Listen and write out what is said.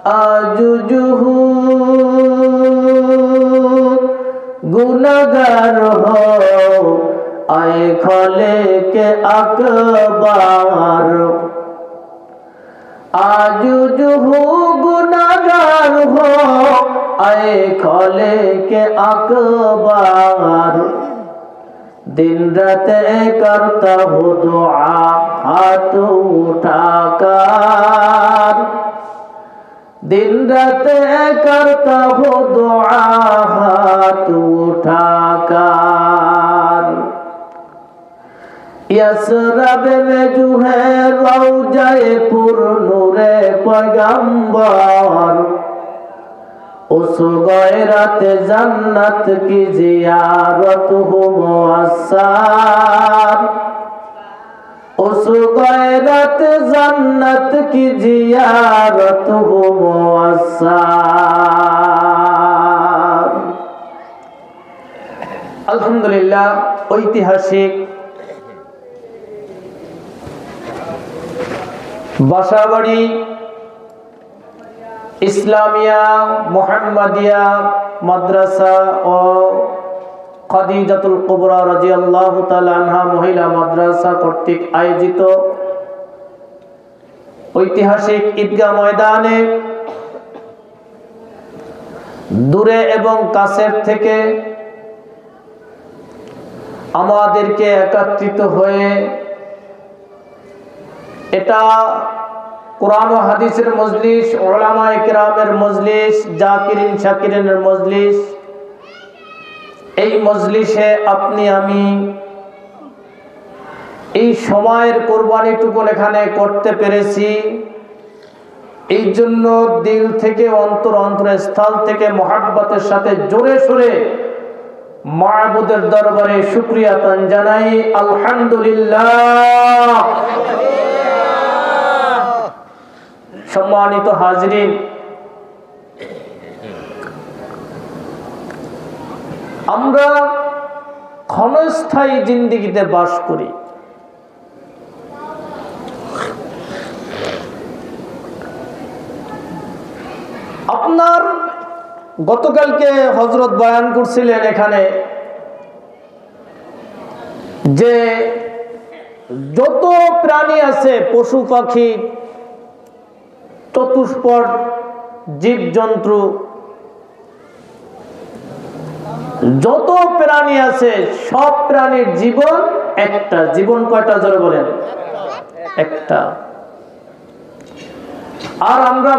आजुजुहु गुनहगार हो आए खले के अकबार आजुजुहु गुनहगार हो आए खले के अकबार दिन रात करता हूँ दुआ हाथ उठाकर दिन रात करता हूँ दुआ हाथ उठाकर यसरब में जो है रौजाए पुर नूरे पैगंबर उस गैरत जन्नत की जियारत हो मुअस्सर उस गैरत जन्नत की जियारत हो मुअस्सर। अल्हम्दुलिल्लाह ऐतिहासिक बासाबाड़ी इस्लामिया मुहम्मदिया मद्रासा और खदीजातुल कुबरा रादियाल्लाहु ताआला अन्हा महिला मद्रासा कर्तृक आयोजित ऐतिहासिक ईदगाह मैदाने दूरे एवं काছের থেকে আমাদেরকে একত্রিত হয়ে এটা कुरान और हदीसের मजलिस उलमाए किरामेर मजलिस जाकिरिन शाकिरिনের मजलिस এই মজলিসে আপনি আমি এই সময়ের কুরবানিটুকু এখানে করতে পেরেছি এই জন্য দিল থেকে অন্তরস্থল থেকে মহব্বতের সাথে জোরে সোরে মাবুদের দরবারে শুকরিয়া তান জানাই আলহামদুলিল্লাহ। সম্মানিত হাজরিন, আমরা ক্ষণস্থায়ী জিন্দেগিতে বাস করি। আপনার গতকালকে হযরত বয়ান করছিলেন এখানে যে যত প্রাণী আছে পশু পাখি চতুষ্পদ জীবজন্তু যত প্রাণী আছে সব প্রাণীর জীবন একটা। জীবন কয়টা জোরে বলেন? একটা। আর আমরা